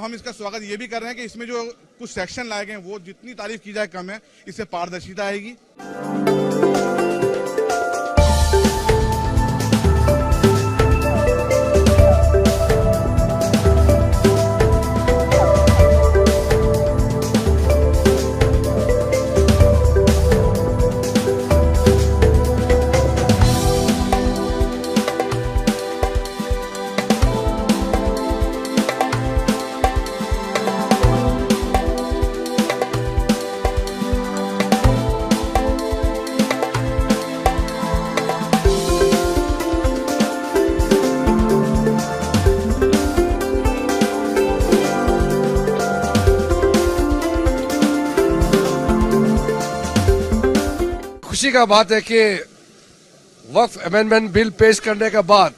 हम इसका स्वागत ये भी कर रहे हैं कि इसमें जो कुछ सेक्शन लाए गए हैं वो जितनी तारीफ की जाए कम है, इससे पारदर्शिता आएगी। खुशी का बात है कि वक्फ अमेंडमेंट बिल पेश करने के बाद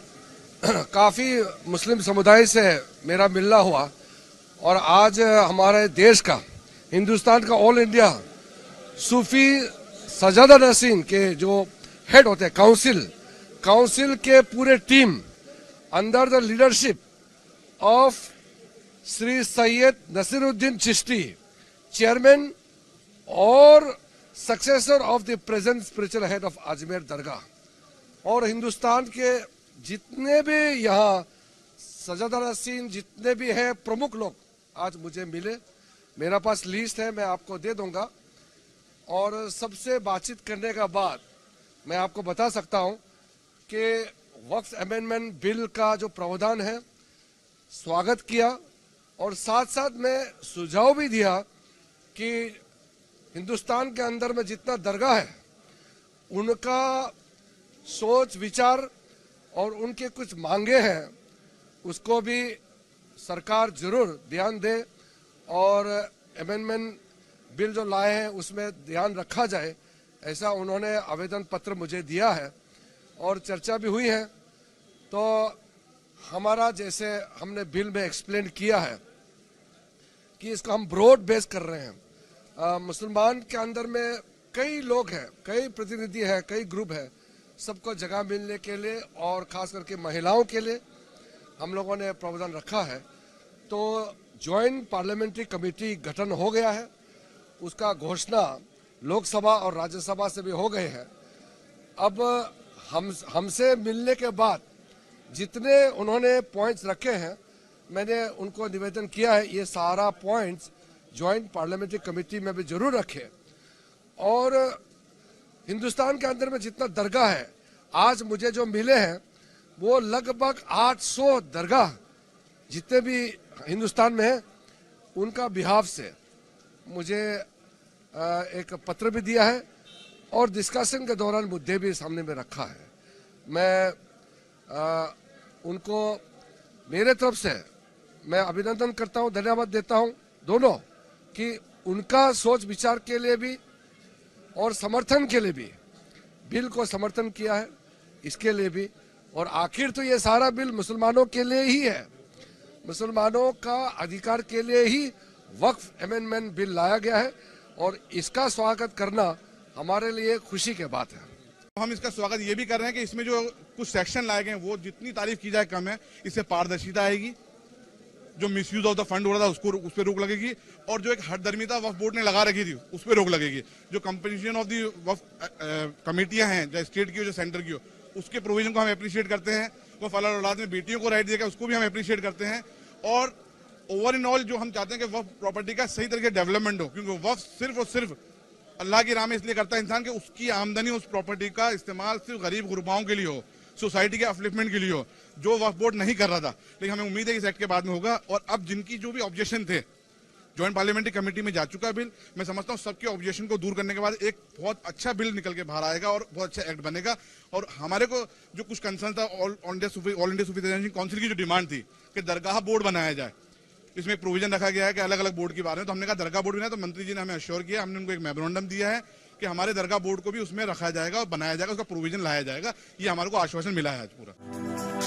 काफी मुस्लिम समुदाय से मेरा मिलना हुआ और आज हमारे देश का, हिंदुस्तान का ऑल इंडिया सूफी सजादा नसीन के जो हेड होते हैं काउंसिल के पूरे team under the leadership of Shri Syed Naseeruddin Chishti, chairman और successor of the present spiritual head of Ajmer Dargah, और हिंदुस्तान के जितने भी यहाँ सजादा नसीन जितने भी हैं प्रमुख लोग आज मुझे मिले। मेरा पास लिस्ट है, मैं आपको दे दूंगा। और सबसे बातचीत करने के बाद मैं आपको बता सकता हूं कि वक्फ अमेंडमेंट बिल का जो प्रावधान है स्वागत किया, और साथ साथ मैं सुझाव भी दिया कि हिंदुस्तान के अंदर में जितना दरगाह है उनका सोच विचार और उनके कुछ मांगे हैं उसको भी सरकार जरूर ध्यान दे, और अमेंडमेंट बिल जो लाए हैं उसमें ध्यान रखा जाए, ऐसा उन्होंने आवेदन पत्र मुझे दिया है और चर्चा भी हुई है। तो हमारा, जैसे हमने बिल में एक्सप्लेन किया है कि इसको हम ब्रॉड बेस कर रहे हैं। मुसलमान के अंदर में कई लोग हैं, कई प्रतिनिधि हैं, कई ग्रुप हैं, सबको जगह मिलने के लिए और खास करके महिलाओं के लिए हम लोगों ने प्रावधान रखा है। तो ज्वाइंट पार्लियामेंट्री कमेटी गठन हो गया है, उसका घोषणा लोकसभा और राज्यसभा से भी हो गए हैं। अब हमसे मिलने के बाद जितने उन्होंने पॉइंट्स रखे हैं मैंने उनको निवेदन किया है ये सारा पॉइंट्स ज्वाइंट पार्लियामेंट्री कमेटी में भी जरूर रखे। और हिंदुस्तान के अंदर में जितना दरगाह है आज मुझे जो मिले हैं वो लगभग 800 दरगाह जितने भी हिंदुस्तान में है उनका बिहाफ से मुझे एक पत्र भी दिया है और डिस्कशन के दौरान मुद्दे भी सामने में रखा है। मैं उनको मेरे तरफ से मैं अभिनंदन करता हूं, धन्यवाद देता हूं दोनों कि उनका सोच विचार के लिए भी और समर्थन के लिए भी बिल को समर्थन किया है, इसके लिए भी। और आखिर तो ये सारा बिल मुसलमानों के लिए ही है, मुसलमानों का अधिकार के लिए ही वक्फ अमेंडमेंट बिल लाया गया है और इसका स्वागत करना हमारे लिए खुशी की बात है। हम इसका स्वागत ये भी कर रहे हैं कि इसमें जो कुछ सेक्शन लाए गए हैं वो जितनी तारीफ की जाए कम है, इससे पारदर्शिता आएगी। जो मिसयूज ऑफ द फंड हो रहा था उसको उस पर रोक लगेगी, और जो एक हठधर्मिता वक्फ बोर्ड ने लगा रखी थी उस पर रोक लगेगी। जो कंपोजिशन ऑफ दी वक्फ कमेटियां हैं, चाहे स्टेट की हो चाहे सेंटर की हो, उसके प्रोविजन को हम अप्रिशिएट करते हैं। वो फलाल औलाद में बेटियों को राइट देगा उसको भी हम अप्रिशिएट करते हैं। और ओवर इन ऑल जो हम चाहते हैं कि वक्फ प्रॉपर्टी का सही तरीके डेवलपमेंट हो, क्योंकि वक्फ सिर्फ और सिर्फ अल्लाह की राह में इसलिए करता है इंसान कि उसकी आमदनी उस प्रॉपर्टी का इस्तेमाल सिर्फ गरीब गुरबाओं के लिए हो, सोसाइटी के अपलिफ्टमेंट के लिए हो, जो वक्फ बोर्ड नहीं कर रहा था। लेकिन हमें उम्मीद है कि इस एक्ट के बाद में होगा। और अब जिनकी जो भी ऑब्जेक्शन थे ज्वाइंट पार्लियामेंट्री कमेटी में जा चुका बिल, मैं समझता हूँ सबके ऑब्जेक्शन को दूर करने के बाद एक बहुत अच्छा बिल निकल के बाहर आएगा और बहुत अच्छा एक्ट बनेगा। और हमारे को जो कुछ कंसर्न था ऑल इंडिया सूफी काउंसिल की जो डिमांड थी कि दरगाह बोर्ड बनाया जाए, इसमें एक प्रोविजन रखा गया है कि अलग अलग बोर्ड के बारे में। तो हमने कहा दरगाह बोर्ड बनाया, तो मंत्री जी ने हमें अश्योर किया, हमने उनको एक मेमोरेंडम दिया है कि हमारे दरगाह बोर्ड को भी उसमें रखा जाएगा और बनाया जाएगा, उसका प्रोविजन लाया जाएगा। ये हमारे को आश्वासन मिला है आज पूरा।